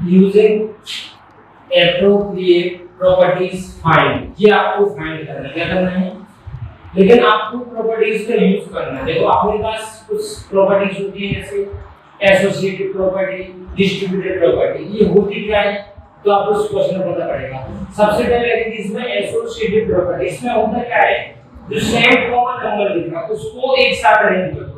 Using appropriate properties find, ये आपको find करना है, क्या करना है, लेकिन आपको प्रॉपर्टीज का यूज करना है। देखो अपने पास कुछ प्रॉपर्टीज होती है जैसे एसोसिएटिव प्रॉपर्टी, डिस्ट्रीब्यूटेड प्रॉपर्टी, ये होती क्या है तो आपको उस क्वेश्चन में पता पड़ेगा। सबसे पहले देखिए इसमें एसोसिएटिव प्रॉपर्टी, इसमें होता क्या है, जो सेम कॉमन नंबर दिख रहा है उसको एक साथ अरेंज कर दो।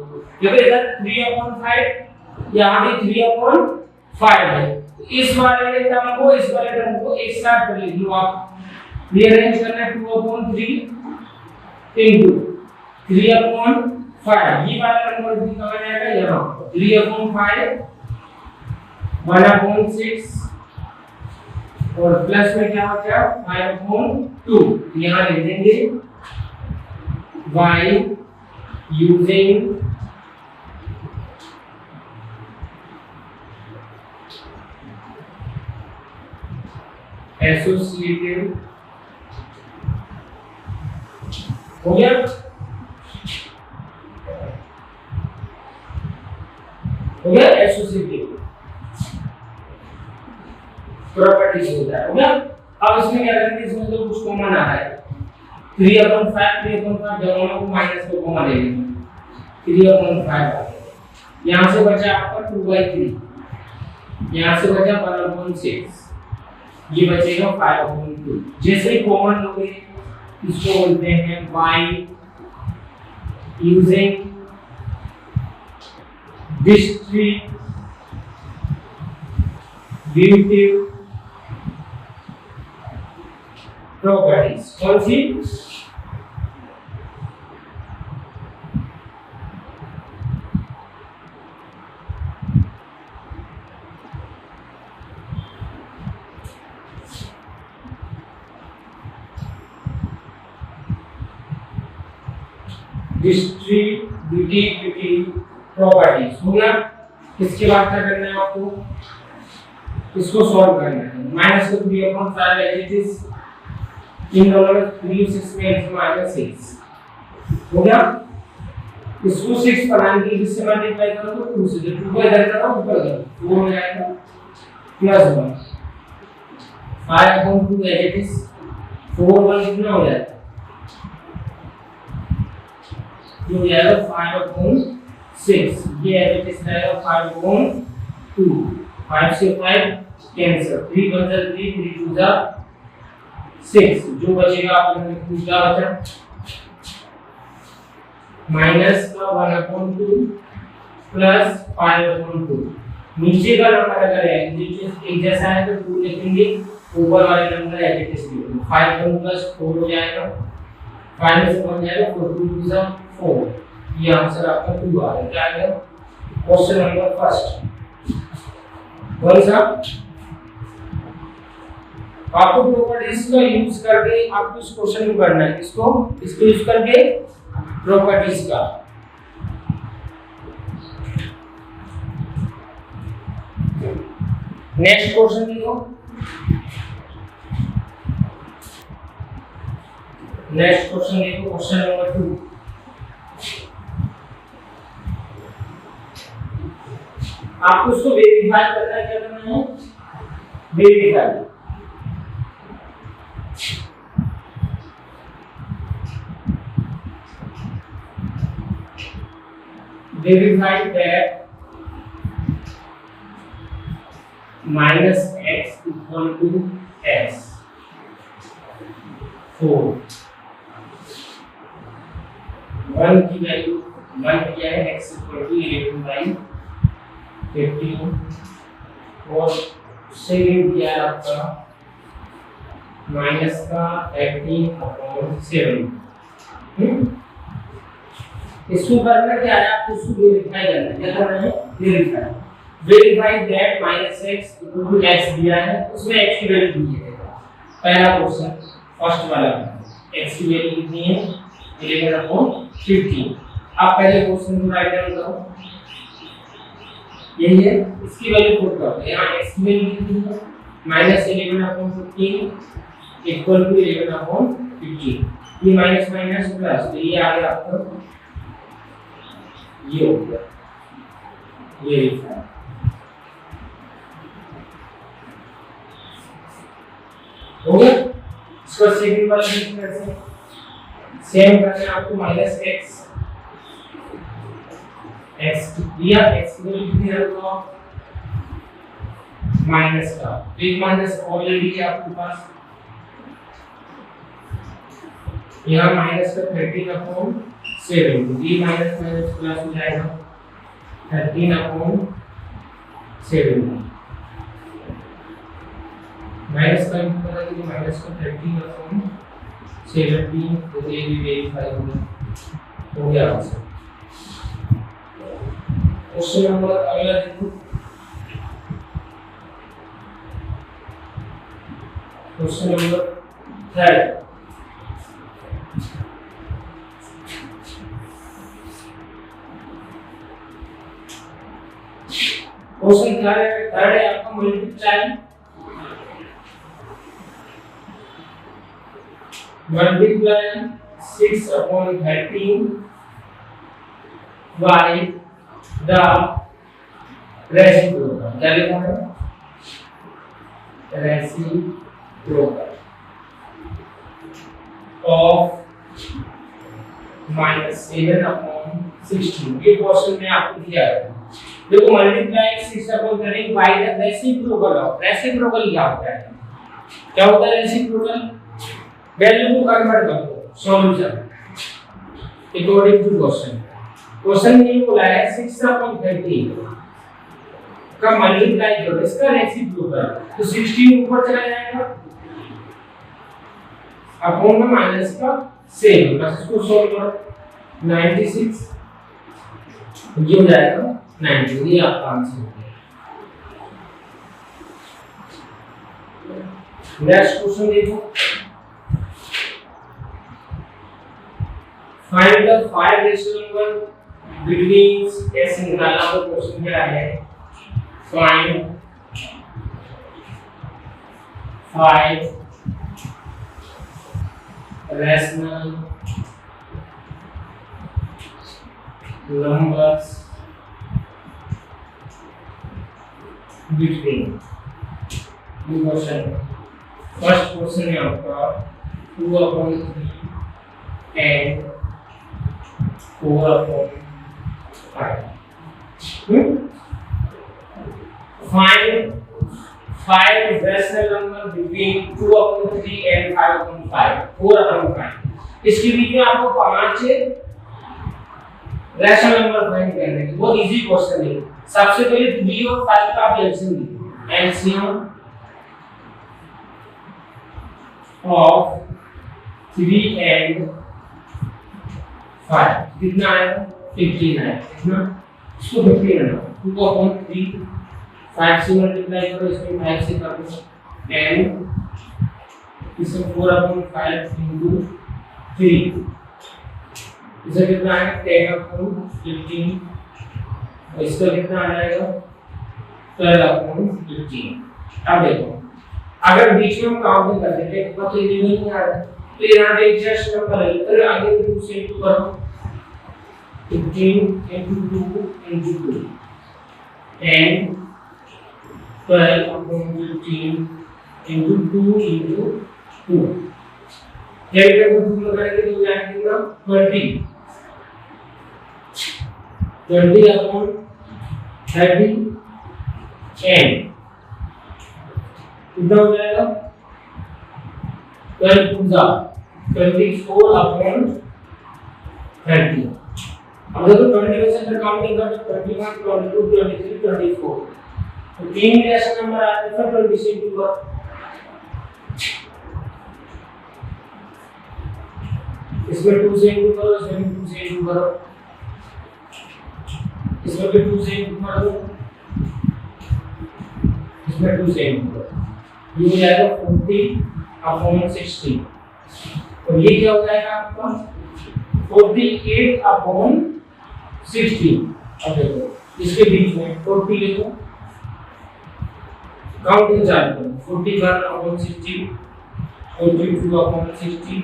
देखो इधर 3/5 यहाँ भी 3/5 है, इस वाले टर्म को इस वाले टर्म को एक साथ कर लीजिए आप, रीअरेंज करना है 2/3 into 3/5, ये वाला नंबर भी कहाँ जाएगा यहाँ 3/5 1/6 और प्लस में क्या बचा 5/2, यहाँ लिख देंगे y using एसोसिएटिव, हो गया, हो गया एसोसिएटिव प्रॉपर्टीज होता है, हो गया। अब इसमें क्या करेंगे, इसमें तो कुछ कॉमन आ रहा है 3/5 दोनों को माइनस को कॉमन ले लेंगे 3/5, यहाँ से बचा आपका 2/3, यहाँ से बचा 1/6, ये बचेगा 5/2। जैसे ही कॉमन लोगे इसको बोलते हैं y यूजिंग डिस्ट्रीब्यूटिव प्रॉपर्टीज। कौन सी, डिस्ट्रीब्यूटिव प्रॉपर्टीज, हो गया। इसके बाद क्या करना है आपको, इसको सॉल्व करना है, माइनस को 3/5 एज इट इज, इन दोनों में 3 6 में -6, हो गया। इसको 6 बनाने के लिए इससे मल्टीप्लाई करो तो 2 से, 2 को इधर करो ऊपर करो 4 हो जाएगा +1 5/2 एज इट इज 4 1 कितना हो जाएगा, जो जाएगा 5/6, ये एज इट इज रहेगा 5/2, 5 से 5 कैंसिल, 3 1 जा 3 3 2 जा 6, जो बचेगा आपके में क्या बचा माइनस का 1/2 प्लस 5/2, नीचे का नंबर अगर है एक जैसा है तो 2 लिखेंगे, ऊपर वाले नंबर एज इट इज लिखेंगे, 5 + 4 हो जाएगा, 5 में से 1 जाएगा 4 2 2 जा 4, ये आंसर आपका 2 आ रहा है। क्या आ गया क्वेश्चन नंबर फर्स्ट, कौन सा, आपको प्रॉपर्टीज का यूज करके आपको इस क्वेश्चन को करना है, इसको यूज करके प्रॉपर्टीज का। नेक्स्ट क्वेश्चन देखो, नेक्स्ट क्वेश्चन देखो, क्वेश्चन नंबर 2, आपको इसको वेरीफाई करना है, क्या करना है verify, verify that -x = x 4, 1 की वैल्यू 1 क्या है, x = 11/15 और सेकंड क्या है आपका माइनस का 18/7। इसको करना क्या है, आपको इसको वेरीफाई करना है, क्या करना है वेरीफाई दैट -x = x दिया है, उसमें x की वैल्यू दी है। पहला क्वेश्चन फर्स्ट वाला, x की वैल्यू कितनी है 11/15। आप पहले क्वेश्चन को राइट डाउन करो, यही है, इसकी वैल्यू पुट करो, यहां x की वैल्यू कितनी है -11/15 = 11/15, ये माइनस माइनस प्लस, तो ये आ गया आपका, ये हो गया वेरीफाई। हो गया। इसको सेकंड वाला लिख कैसे सेम करना है आपको माइनस एक्स दिया एक्स की वैल्यू कितनी रखो माइनस का एक माइनस ऑलरेडी है आपके पास यहाँ माइनस का 13/7 ये माइनस माइनस प्लस हो जाएगा 13/7 माइनस का इनपुट करेंगे तो माइनस का 13/17 तो ये भी वेरीफाई हो गया आंसर। क्वेश्चन नंबर अगला देखो क्वेश्चन नंबर 3 क्वेश्चन थर्ड है आपका मल्टीप्लाई 6/13 by the reciprocal क्या लिखा है reciprocal of -7/16 ये क्वेश्चन में आपको दिया है। देखो multiply 6/13 by the reciprocal of reciprocal क्या होता है रेसिप्रोकल वैल्यू को कन्वर्ट कर दो सॉल्यूशन अकॉर्डिंग टू क्वेश्चन में ये बोला है 6/13 का मल्टीप्लाई करो इसका रेसिप्रोकल तो 16 ऊपर चला जाएगा अपॉन में माइनस का सेम बस इसको सॉल्व करो 96 ये हो जाएगा 90 ये आपका आंसर है। नेक्स्ट क्वेश्चन देखो find the 5 rational number between कैसे निकालना तो क्वेश्चन क्या है find 5 rational numbers between two question first question है आपका 2/3 and 4/5 find 5 rational number between 2/3 and 5/5 4/5 इसके बीच में आपको 5 रैशनल नंबर फाइंड करने हैं बहुत इजी क्वेश्चन है। सबसे पहले 3 और 5 का आप एलसीएम लीजिए एलसीएम ऑफ 3 and 5 कितना आएगा 15 आएगा कितना इसको 15 है 2/3 5 से मल्टीप्लाई करो इसमें 5 से कर दो एंड इसे 4/5 into 3 इसे कितना आएगा 10/15 और इसका कितना आ जाएगा 12/15। अब देखो अगर बीच में हम काउंटिंग कर देते हैं तो ये नहीं आ रहा तो यहाँ पे एग्जैक्ट नंबर है फिर आगे 2 से इंटू करो 15 into 2 into 2 and 12/15 into 2 into 2 जब तक हम लगाएंगे तो क्या आएगा 20 20/30 and कितना हो जाएगा 24/30 अब देखो 20 में से फिर काउंटिंग कर 21 22 23 24 तो 3 रैशनल नंबर आ रहे हैं 20 से इंटू करो इसमें 2 से इंटू करो इसमें 2 से इंटू करो इसमें भी 2 से इंटू करो इसमें 2 से इंटू करो ये हो जाएगा 40/60 और ये क्या हो जाएगा आपका 48/60। अब देखो इसके बीच में 40 लिखो काउंटिंग चालू करो 41/60 42/60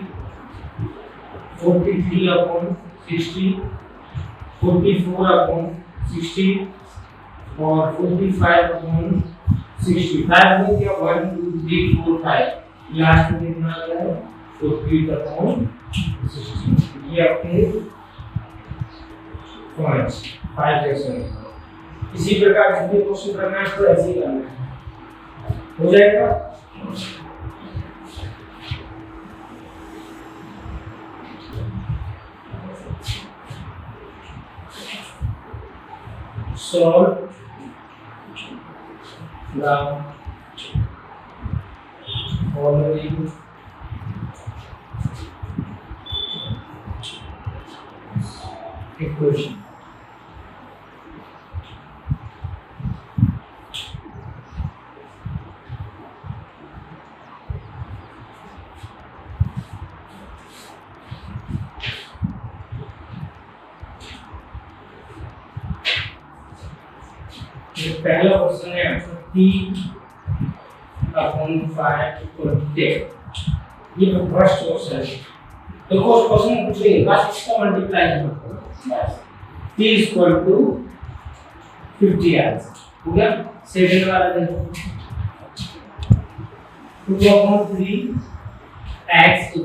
43/60 44/60 और 45/60 5 में क्या 1 2 3 4 5 लास्ट में कितना आ गया 40/60 ये आपके पॉइंट्स 5 जैसे। इसी प्रकार जितने क्वेश्चन करना है तो ऐसे ही करना है, हो जाएगा। solve the following equation. पहला क्वेश्चन है आपका T/5 ये फर्स्ट क्वेश्चन है। तो क्वेश्चन पूछ रही है बस इसका मल्टीप्लाई करो बस T = 50 आएगा, हो गया। सेकंड वाला देखो 2/3 x =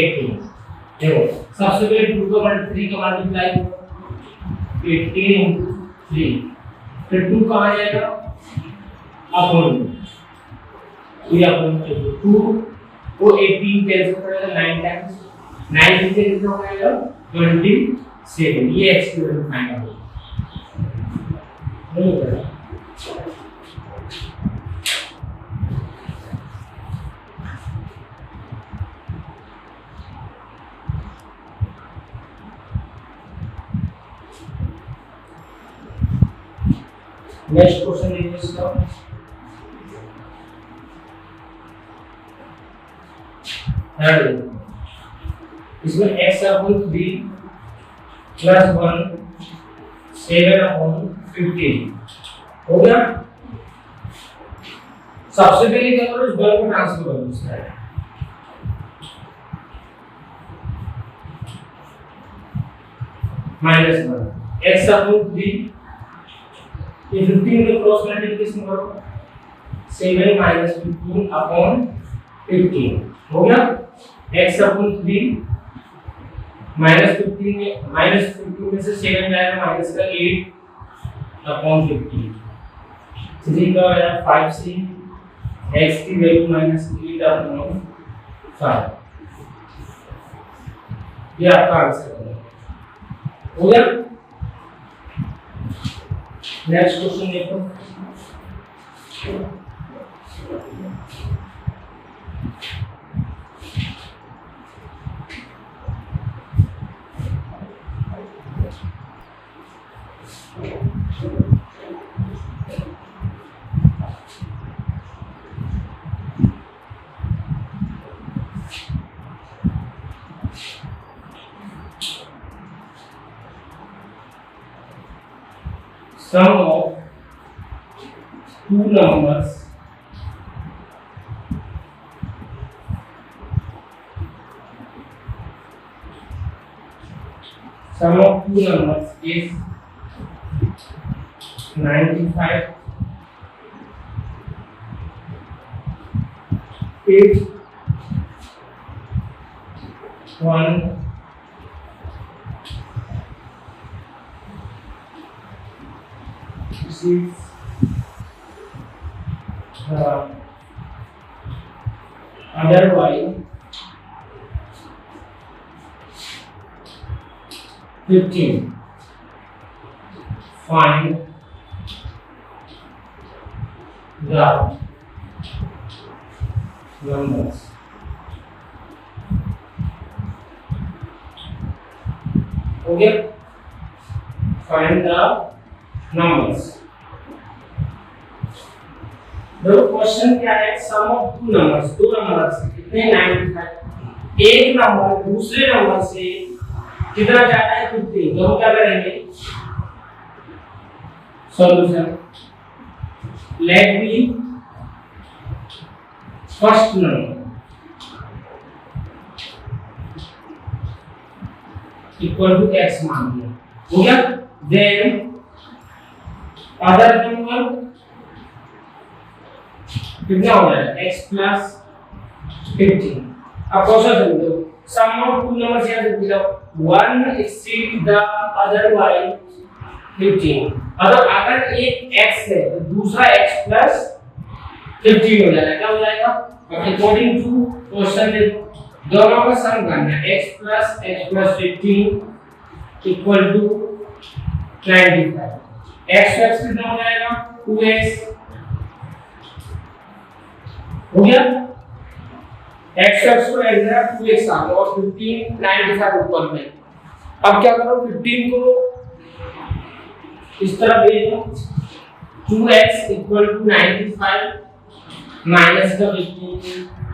18। देखो सबसे पहले 2/3 का मल्टीप्लाई करो 18 × 3, फिर 2 कहाँ जाएगा अपॉन ये अपॉन 2 को 18 कैंसिल करेगा 9 टाइम्स 9 से कितना हो जाएगा 27। ये x की वैल्यू फाइंड आउट हो गया। नेक्स्ट क्वेश्चन देखिए इसका इसमें x/3 + 1 7/15 हो गया। सबसे पहले क्या करो इस बल को ट्रांसफर करो इसका -1 x/3 ये 15 में क्रॉस मल्टीप्लिकेशन करो 7 - 15/15 हो गया। x/3 -15 में से 7 जाएगा माइनस का 8/15 3 का आया 5 से x की वैल्यू -8/5 ये आपका आंसर है, हो गया। नेक्स्ट क्वेश्चन देखो sum of two numbers is 95 if one is otherwise 15 find the numbers okay find the numbers। देखो क्वेश्चन क्या है सम ऑफ टू नंबर्स दो नंबर्स कितने 95 एक नंबर दूसरे नंबर से कितना ज्यादा है 15 तो हम क्या करेंगे solution let be first number equal to x मान लिया हो गया देन अदर नंबर कितना हो जाएगा x + 15। अब क्वेश्चन समझो, सम ऑफ टू नंबर्स यहाँ से पूछा, one exceed the other by 15। अगर एक x है तो दूसरा x प्लस 15 हो जाएगा। क्या हो जाएगा? अकॉर्डिंग टू क्वेश्चन देखो, दोनों का सम करना है, x plus 15 equal to 95। x कितना हो जाएगा? 2x हो गया। x को ऐड करा 2x आ गया और 15 95 ऊपर में। अब क्या करो, 15 को इस तरफ भेजो, 2x इक्वल टू 95 माइनस का 15,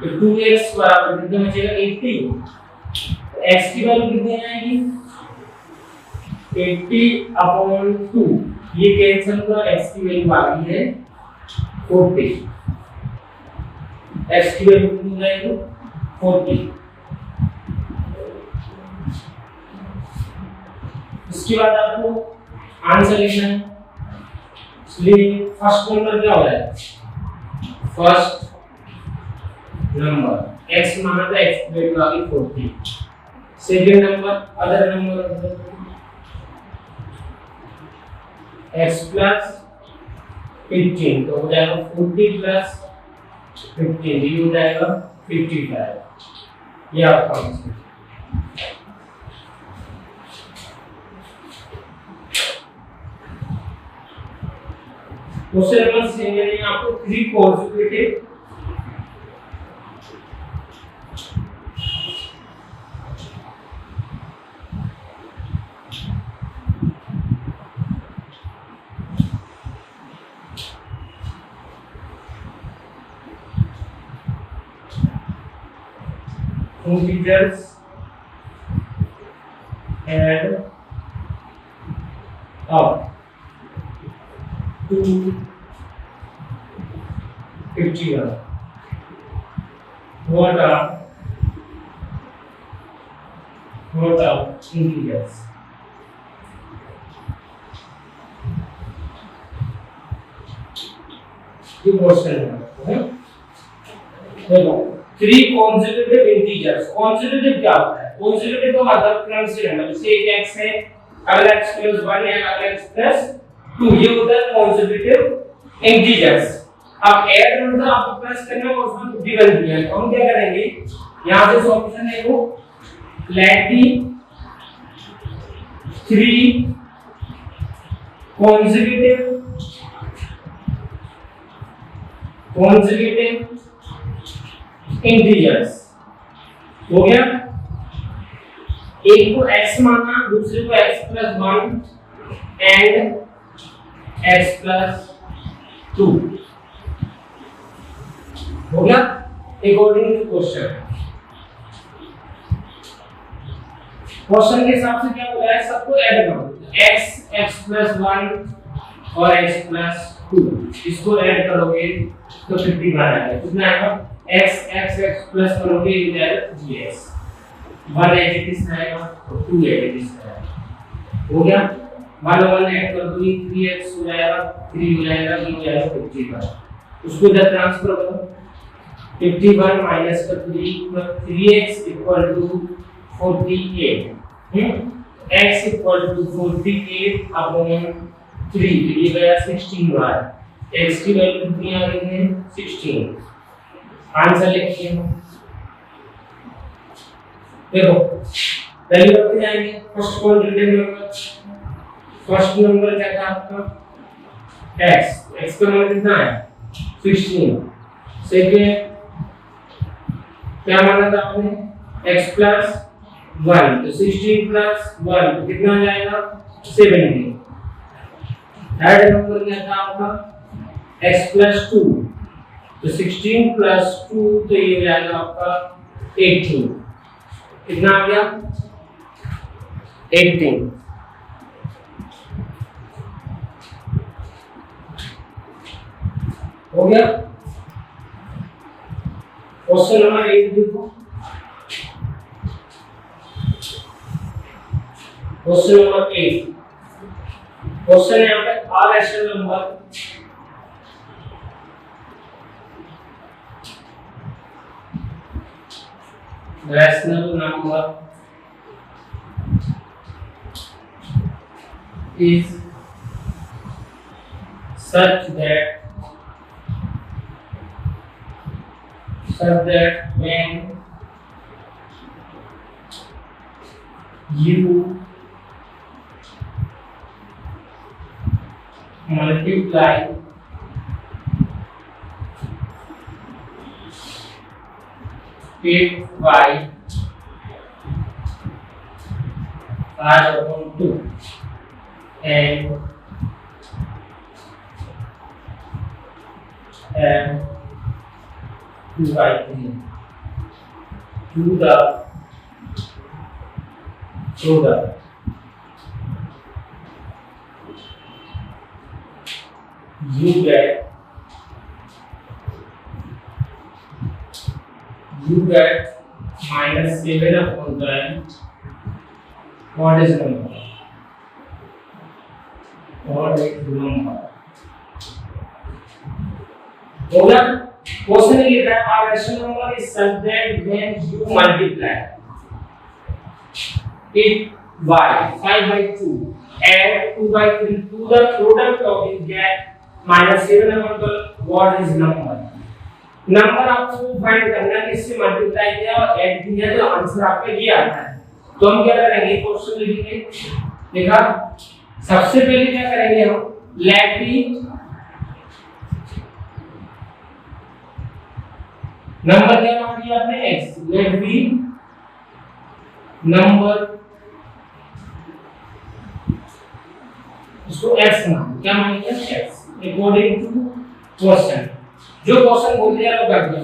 तो 2x बराबर कितना बचेगा? 80। तो x की वैल्यू कितनी आएगी? 80/2। ये कैंसिल हुआ, x की वैल्यू आ गई है 40। x की वैल्यू कितनी आएगी? 40। इसके बाद आपको आंसर लिखना है। इसलिए फर्स्ट नंबर क्या हो जाएगा? फर्स्ट नंबर x माना था, x की वैल्यू आ गई 40। Second number other number x plus 15, तो हो जाएगा 40 प्लस 15, ये हो जाएगा 55। ये आपका आंसर। क्वेश्चन नंबर 7 आपको 3 consecutive integers add up to 51. What are integers? ये क्वेश्चन है। देखो, 3 consecutive integers। consecutive क्या होता है? consecutive का मतलब क्रम से रहना। जैसे एक x है, अगला x plus 1 है, अगला x plus 2, ये होता है consecutive integers। अब ऐड मतलब आपको प्लस करना है और उसमें 51 दिया है, तो हम क्या करेंगे, यहाँ से सॉल्यूशन देखो, let the 3 consecutive इंटीजर्स हो गया। एक को x माना, दूसरे को x plus 1 and x plus 2 हो गया अकॉर्डिंग टू क्वेश्चन। क्वेश्चन के हिसाब से क्या बोला है, सबको ऐड करो, x plus 1 और x plus 2, इसको ऐड करोगे तो 51 आएगा। कितना आएगा? x प्लस करोगे ये जाएगा gx, 1 एडिटिव आएगा और 2 एडिटिव आएगा। हो गया। 1 1 ऐड कर दो, 3x हो जाएगा, 3 हो जाएगा, ये हो जाएगा 51। उसको इधर ट्रांसफर करो, 51 माइनस का 3x equal to 48। x equal to 48 upon 3, ये गया 16 बार। x की वैल्यू कितनी आ गई है? 16। आंसर लिखिए। देखो वैल्यू रखते जाएंगे। First quadratic number, first number क्या था आपका? x का मान कितना है? 16। सेकंड क्या माना था आपने? x प्लस 1, तो 16 प्लस 1 तो कितना आ जाएगा? 17। थर्ड नंबर क्या था आपका? x प्लस 2, तो 16 प्लस 2 तो ये हो जाएगा आपका 18। कितना आ गया? 18। हो गया। क्वेश्चन नंबर 8 देखो, क्वेश्चन नंबर 8। क्वेश्चन यहाँ पे r rational number rational number is such that when you multiply it by r/2 and 2/3 to the product, you get -7/12. What is number? हो गया। क्वेश्चन ये लिखा है a rational number is such that when you multiply it by 5/2 and 2/3 to the product of it get -7/12. What is number? Number आपको find करना है, किससे multiply किया और ऐड किया तो आंसर आपका ये आता है। तो हम क्या करेंगे, क्वेश्चन लिखेंगे। देखा, सबसे पहले क्या करेंगे हम, लेट बी नंबर क्या नाम दिया आपने, x, लेट बी नंबर, इसको x नाम, क्या मानेंगे x अकॉर्डिंग टू क्वेश्चन। जो क्वेश्चन बोल दिया वो कर दो।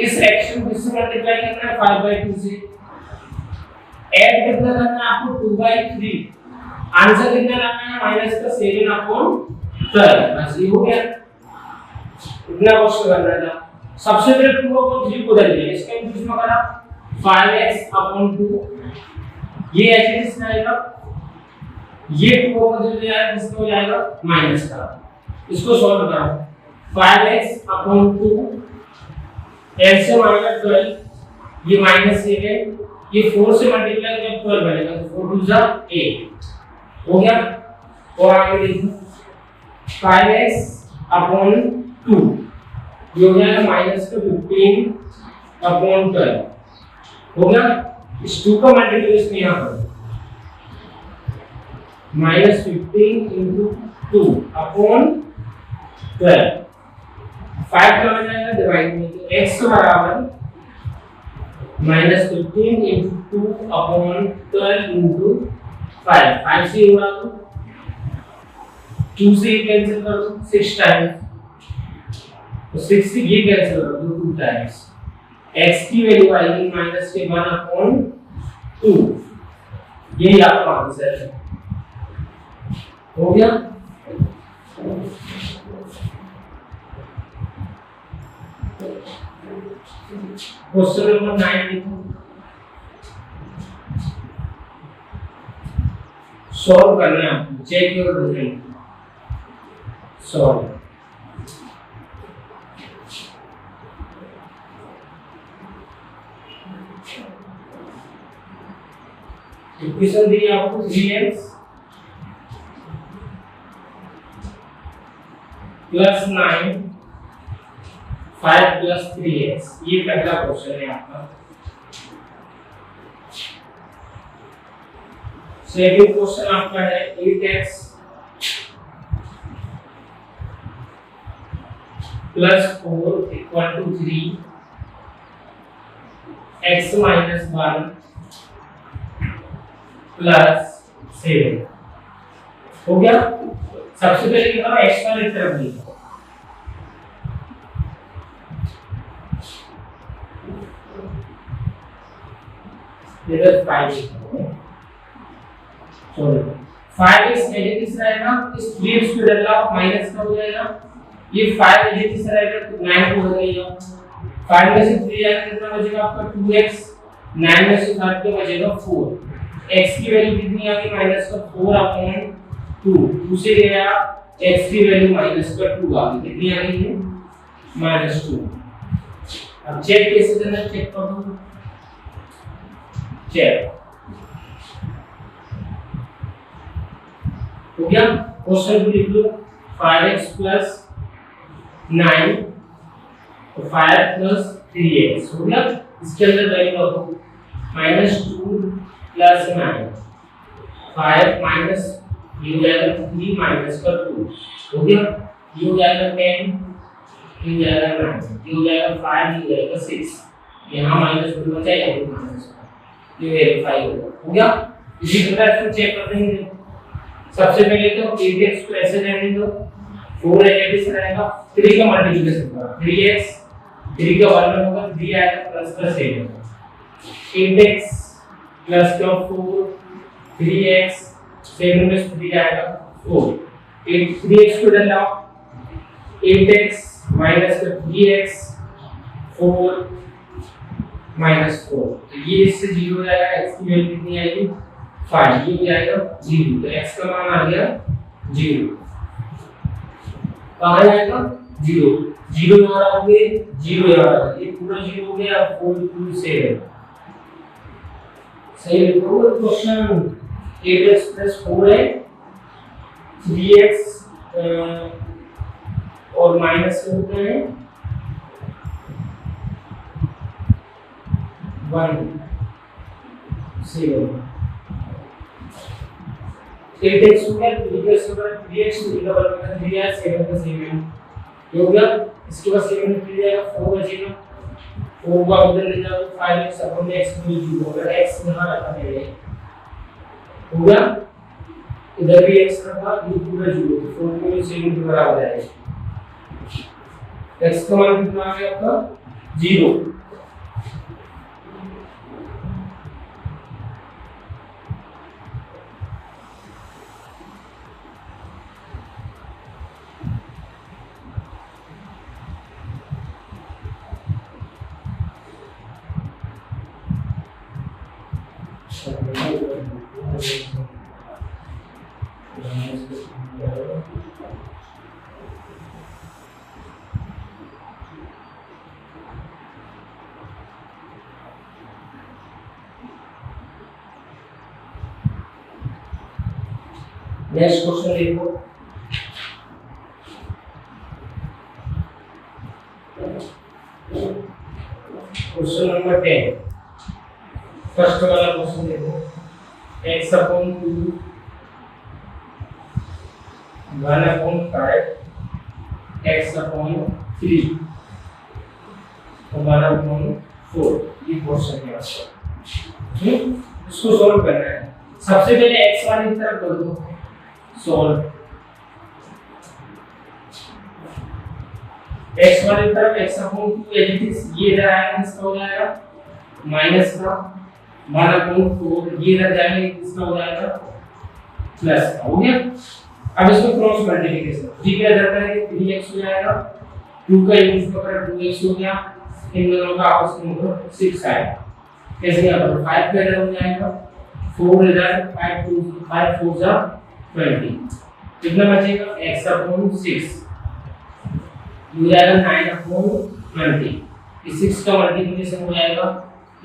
इस एक्शन को इससे मल्टीप्लाई करना है 5/2 से, ऐड कितना करना है आपको 2/3, आंसर कितना लाना है -7/12। बस ये हो गया, इतना क्वेश्चन करना था। सबसे पहले 2 को 3 को दे दिया, इसका इंक्रीज में करा 5x/2, ये एच आएगा, ये 2 को दे दिया, इसको हो जाएगा माइनस का। इसको सॉल्व करो, 5x/2 l से -12, ये -7, ये 4 से मल्टीप्लाई जब 12 बनेगा तो 4 2 जा 8 हो गया। और आगे देखो 5x/2 ये हो जाएगा -15/12 हो गया। इस 2 का मल्टीप्लिकेशन यहाँ पर -15 × 2/12, 5 का हो जाएगा डिवाइड में, तो x बराबर -15 × 2/12 × 5, 5 से उड़ा दो, 2 से कैंसिल कर दो 6 टाइम्स, तो 6 से ये कैंसिल कर दो 2 टाइम्स, x की वैल्यू आएगी -1/2, यही आपका आंसर है। हो गया। क्वेश्चन नंबर 9 देखो, सॉल्व करना है आपको, check your result, solve. Equation दी आपको 3x + 9 5 + 3x, ये पहला क्वेश्चन है आपका। सेकंड क्वेश्चन आपका है 8x + 4 = 3, x - 1 + 7 हो गया। सबसे पहले क्या करो, x का तरफ लिखो, इधर 5 सॉरी 5x नेगेटिव रहेगा, इस 3x को डाला माइनस का हो जाएगा, ये 5 नेगेटिव रहेगा तो 9 को हो जाएगा, 5 में से 3 जाएगा कितना बचेगा आपका 2x, 9 में से 5 के बचेगा 4, x की वैल्यू कितनी आ गई -4/2, 2 से गया x की वैल्यू -2 आ गई, कितनी आ गई है -2। अब चेक कैसे करना, चेक कर दो, चेक हो गया। क्वेश्चन को लिख लो 5x + 9 तो 5 + 3x हो गया। इसके अंदर वैल्यू रखो -2 + 9 5 माइनस ये हो जाएगा 3 माइनस का 2 हो गया। ये हो जाएगा 10 ये हो जाएगा 9 ये हो जाएगा 5 ये हो जाएगा 6 यहाँ -2 बचा या -1 ये वेरीफाई हो गया। इसी प्रकार इसको चेक कर देंगे। सबसे पहले तो 8x को ऐसे रहने दो 4x रहेगा 3 का मल्टीप्लिकेशन करो 3x 3 का 1 में होगा 3 आएगा प्लस का 7 8x प्लस का 4 3x 7 में 3 आएगा 4 8 3x को डाल लाओ 8x माइनस का 3x 4 माइनस 4 तो ये इससे 0 हो जाएगा। x की वैल्यू कितनी आएगी 5 ये हो जाएगा 0 तो x का मान आ गया 0 कहाँ जाएगा 0 0 यहाँ रखोगे 0 यहाँ रखोगे ये पूरा 0 हो गया 4 2 7 सही लिखोगे क्वेश्चन 8x + 4 है 3x और माइनस के होते हैं 1 7 8x हो गया 3x हो गया 3x 3 का वर्ग में 3 है 7 का 7 हो गया। इसके बाद 7 में 3 आएगा 4 बचेगा 4 का उधर ले जाओ 5x अपन x में 0 होगा x यहाँ रखा है हो गया। इधर भी x रखा ये पूरा 0 तो 4 में 7 के बराबर आएगा। x का मान कितना आ गया आपका 0 नेक्स्ट क्वेश्चन देखो क्वेश्चन नंबर 10 फर्स्ट वाला क्वेश्चन देखो x/2 1/5 x/3 1/4 ये क्वेश्चन है आपका। इसको सॉल्व करना है। सबसे पहले x वाली तरफ कर दो सॉल्व x वाली तरफ x/2 ये इधर आएगा इसका हो जाएगा माइनस का 1/4 ये इधर जाएगा इसका हो जाएगा प्लस का हो गया। अब इसको क्रॉस मल्टीप्लिकेशन ठीक है इधर करेंगे 3x हो जाएगा 2 का यूज कर 2x हो गया इन दोनों का आपस में 6 आएगा। कैसे यहाँ पर 5 का इधर हो जाएगा 4 इधर 5 4 जा 20 कितना बचेगा x/6 हो जाएगा 9/20 इस 6 का मल्टीप्लिकेशन हो जाएगा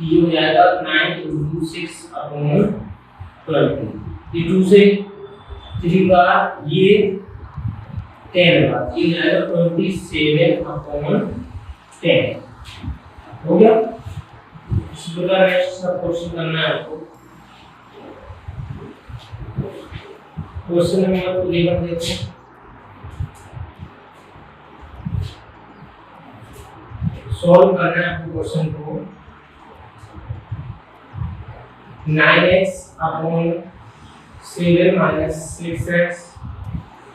ये हो जाएगा 9 × 6/20 ये 2 से 3 का ये 10 का ये हो जाएगा 27/10 हो गया। इस प्रकार नेक्स्ट क्वेश्चन करना है आपको। क्वेश्चन नंबर 11 देखो सॉल्व करना है आपको क्वेश्चन को 9x/7 - 6x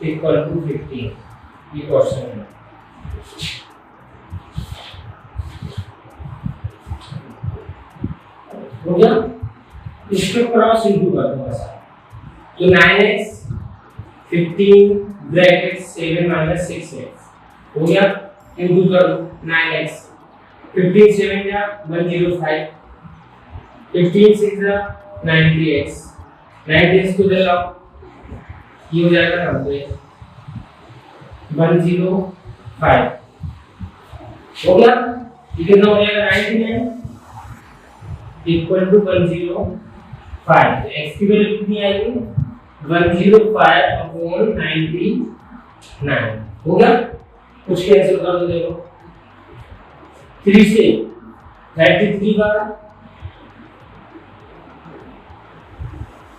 = 15 ये क्वेश्चन है। हो गया। इसको क्रॉस इंटू कर दो ऐसा तो 9x 15 ब्रैकेट 7 - 6x हो गया इंटू कर दो 9x 15 7 जा 105 15 6 जा 90x 90x को दे लो ये हो जाएगा 90 105 हो गया। ये कितना हो जाएगा 99 इक्वल टू 105। तो x की वैल्यू कितनी आएगी 105/99। हो गया, कुछ कैंसिल कर दो, देखो 3 से 33 बार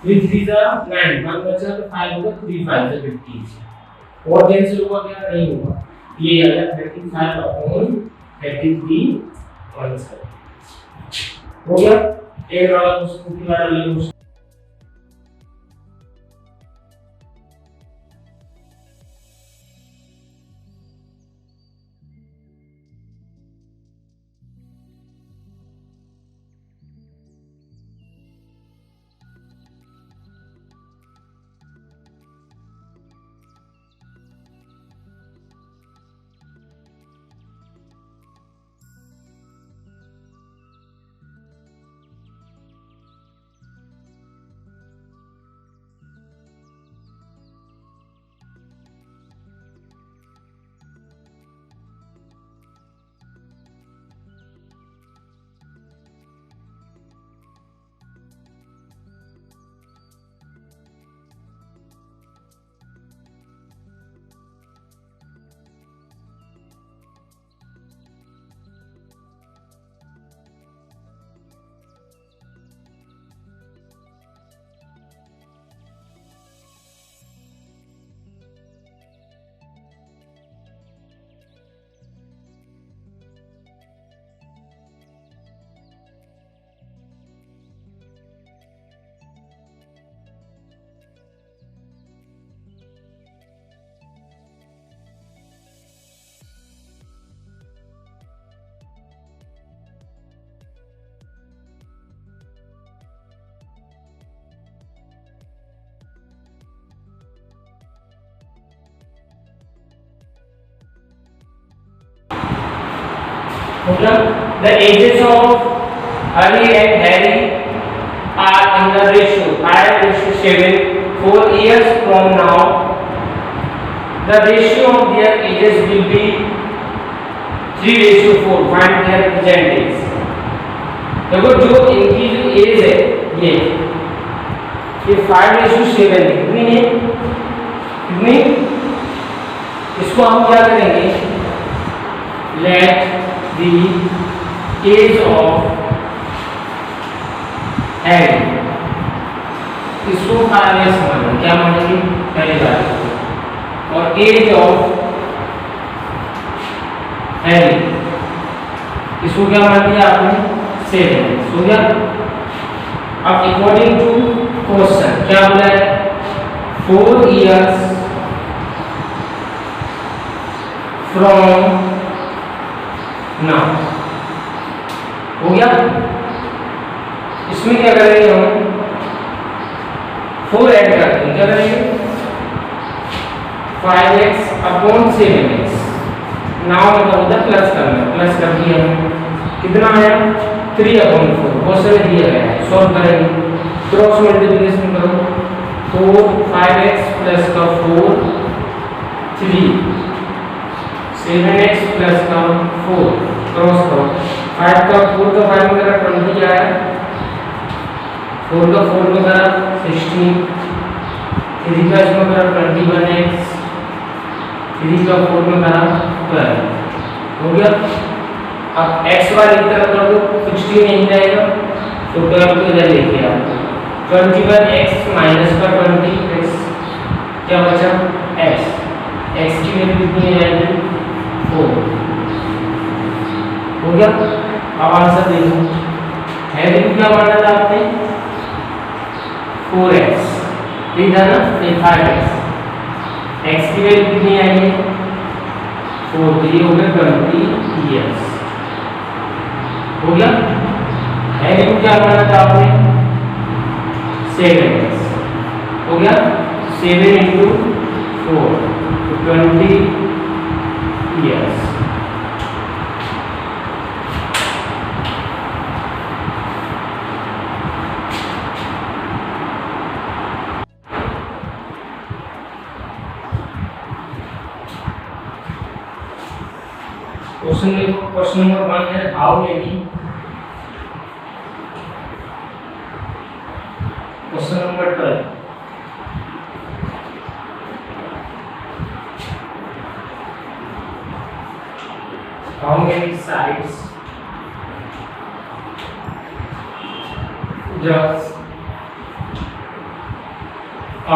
3 3 जा 9, 1 बचा तो 5 होगा, 3 5 से 50 और कैंसिल हुआ क्या, नहीं हुआ, ये आ गया 35/33 आंसर। हो गया, एक वाला क्वेश्चन की बार ले लो। The ages of Ali and Harry are in the ratio 5:7. 4 years from now, the ratio of their ages will be 3:4. Find their present age. देखो जो इनकी जो एज है ये 5:7 कितनी है, कितनी, इसको हम क्या करेंगे, late the age of Harry, इसको कार्य समझना, क्या मानेंगे पहले बात, और एज ऑफ Harry इसको क्या मान लिया आपने 7। हो गया। अब अकॉर्डिंग टू क्वेश्चन क्या बोला है, 4 years from now। हो गया, इसमें क्या करेंगे हम, 4 ऐड करते हैं, क्या करेंगे 5x/7x। नाउ मतलब होता प्लस करना, प्लस कर दिया कितना आया 3/4, क्वेश्चन दिया गया है, सॉल्व करेंगे, क्रॉस मल्टीप्लिकेशन करो, 4 5x प्लस का 4 3 7x प्लस का 4 क्रॉस करो, 5 का 4 का 5 में करा 20 आया, 4 का 4 में करा 16, 3 का इसमें करा 21x, 3 का 4 में करा 12। हो गया। अब x वाली तरफ कर दो, 16 नहीं जाएगा तो 12 को इधर लेके आओ, 21x माइनस का 20x, क्या बचा x, x की वैल्यू कितनी आएगी 4। हो गया। अब आंसर देखो, हैरी को क्या माना था आपने 4x, ठीक है ना, ये 5x, x की वैल्यू कितनी आएगी 4, तो ये हो गया 20 years। हो गया। हैरी को क्या माना था आपने 7x, हो गया 7 × 4 तो 20 years। क्वेश्चन देखो, क्वेश्चन नंबर 1 है how many question number 12, how many sides does a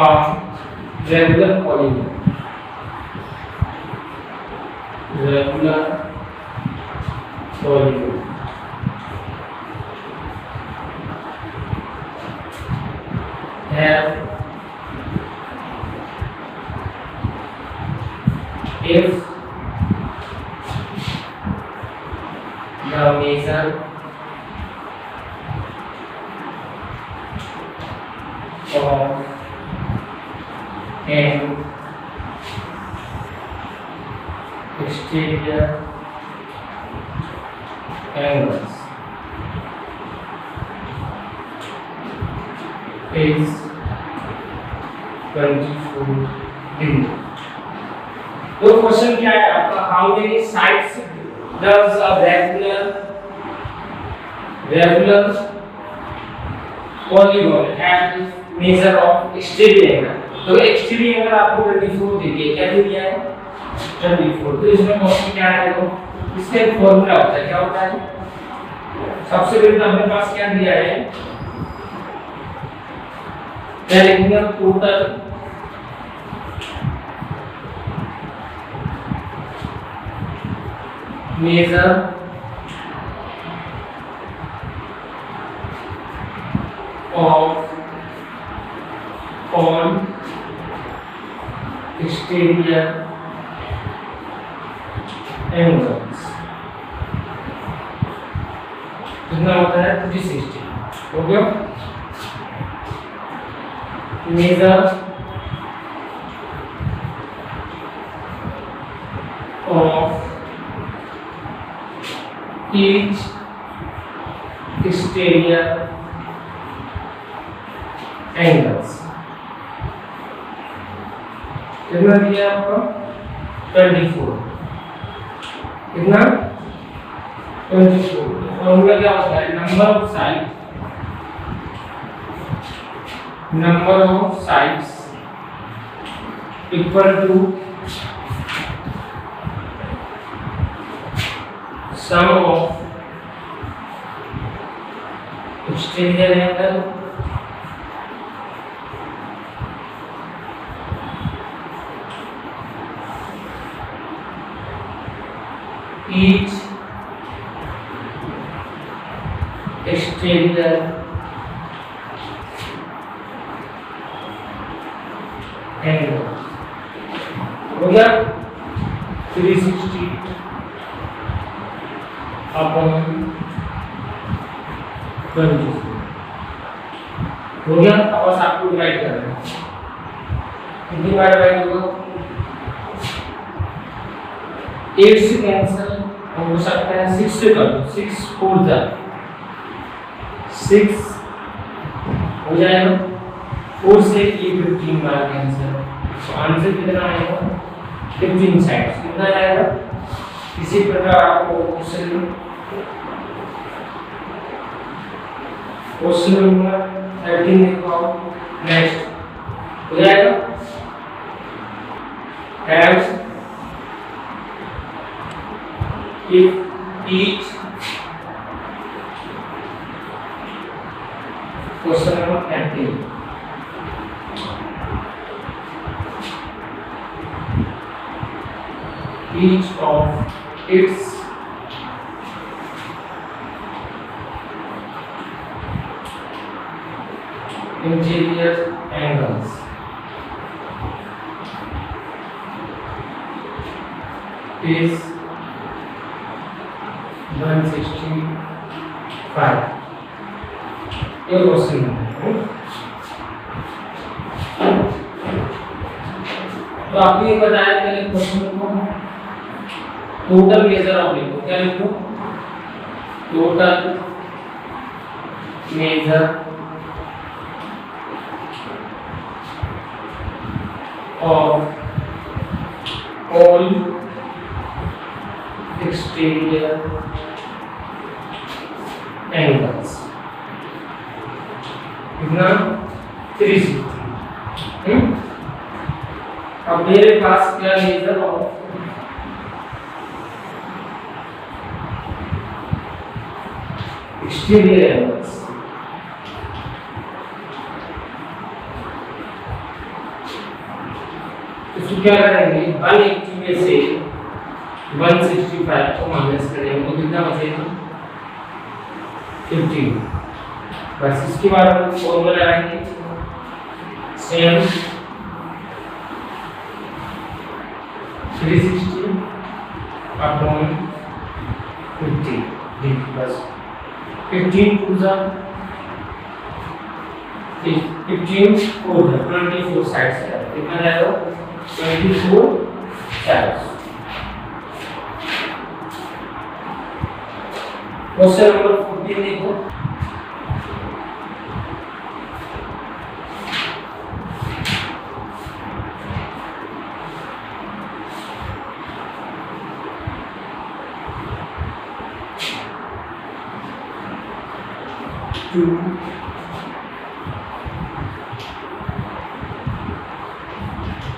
regular polygon have if the measure of an exterior angles is 24 degree। तो क्वेश्चन क्या है आपका, how many sides does a regular polygon have measure of exterior angle। तो exterior angle आपको 24 दी है, क्या दिया है 24। तो इसमें क्वेश्चन क्या है, देखो इसका एक फॉर्मूला होता है, क्या होता है, सबसे पहले तो हमारे पास क्या दिया है, क्या लिखेंगे हम, total measure of all exterior angles, कितना होता है 360, हो गया। measure of each exterior angles, कितना दिया आपका 24, कितना 24। फॉर्मूला क्या होता है, number of sides equal to sum of exterior angle each exterior angle, हो गया 360 अपॉन 24, हो गया। अब बस आपको डिवाइड करना है, कितनी बार डिवाइड होगा, 8 से कैंसिल हो सकता है, 6 से कर दो, 6 4 जा 6 हो जाएगा, 4 से ये 15 बार कैंसिल, तो आंसर कितना आएगा 15 साइड्स, कितना आएगा। इसी प्रकार आपको क्वेश्चन नंबर 13 लिखो, नेक्स्ट हो जाएगा, haves if each question number 13 each of its interior angles is 165। ये क्वेश्चन है, तो आपको ये बताया पहले क्वेश्चन को टोटल मेजर ऑफ लिखो, क्या लिखो, total measure of all exterior angles, कितना 360। अब मेरे पास क्या लेजर ऑफ एक्सटीरियर एंगल्स, इसको क्या करेंगे 180 में से 165 को माइनस करेंगे तो कितना बचेगा 15। बस इसके बाद हम फॉर्मूला लगाएंगे same 360 upon 50 plus 15 to the 15 4 24 side से कितना जाएगा 24 साइड। क्वेश्चन नंबर 14 देखो, two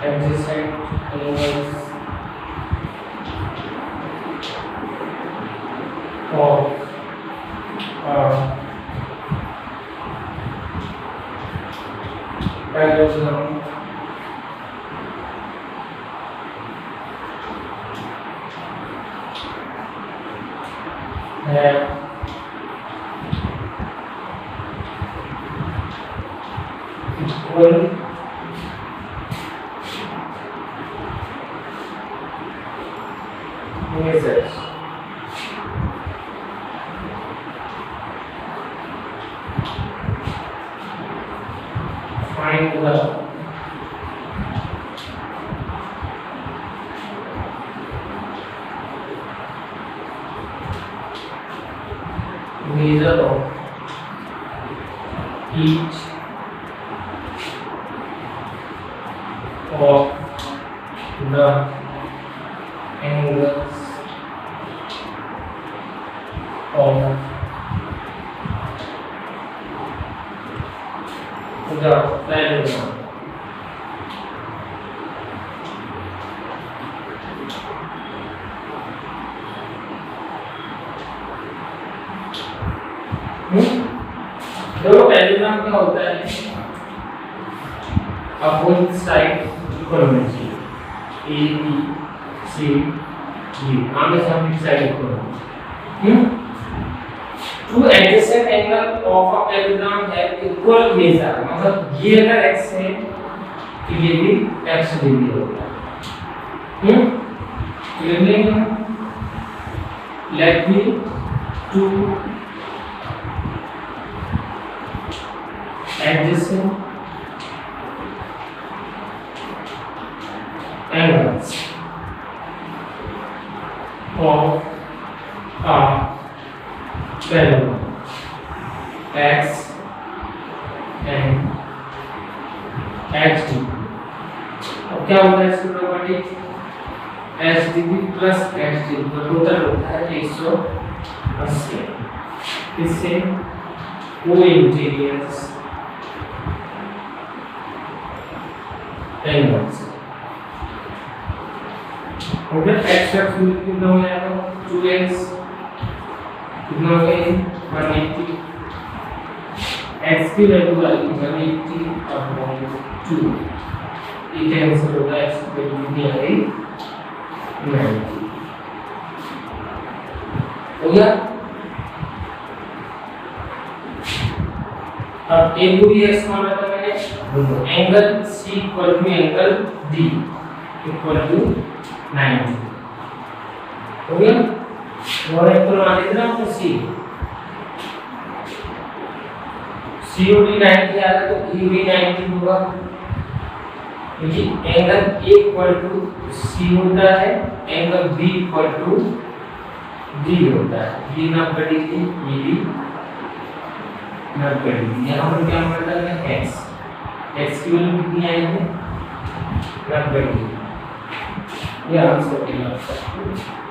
adjacent angles of parallelogram have equal measures. Find the measure of each of the angles of the parallelogram. दोनों पैरेललोग्राम क्या होता है अपोजिट साइड इक्वल होनी चाहिए, ए बी सी डी आमने सामने साइड इक्वल होनी। Two adjacent angle of a parallelogram है इक्वल मेजर, मतलब ये अगर x है तो ये भी x डिग्री होगा। Clearly let me to adjacent angles of a parallelogram x and xd। अब क्या होता है इसकी प्रॉपर्टी xdb प्लस xd तो टोटल होता है 180। इससे वो इंटीरियर्स angles हो गया। x एक्स कितना हो जाएगा 2x कितना हो गया 180, x की वैल्यू आई 180 अपॉन 2 ये कैंसिल होगा, x की वैल्यू कितनी आ गई 90 हो गया। अब a पूरी x माना था मैंने, angle C equal to angle D equal to 90 हो गया। और एंगल मान लेते ना आपको C COD 90 आ गया तो E भी 90 होगा, क्योंकि angle A equal to C होता है, angle B equal to D होता है। ये 90 डिग्री, ये भी 90 डिग्री। यहाँ पर क्या मतलब है x x की वैल्यू कितनी आई है 90 डिग्री। ये आंसर है आपका।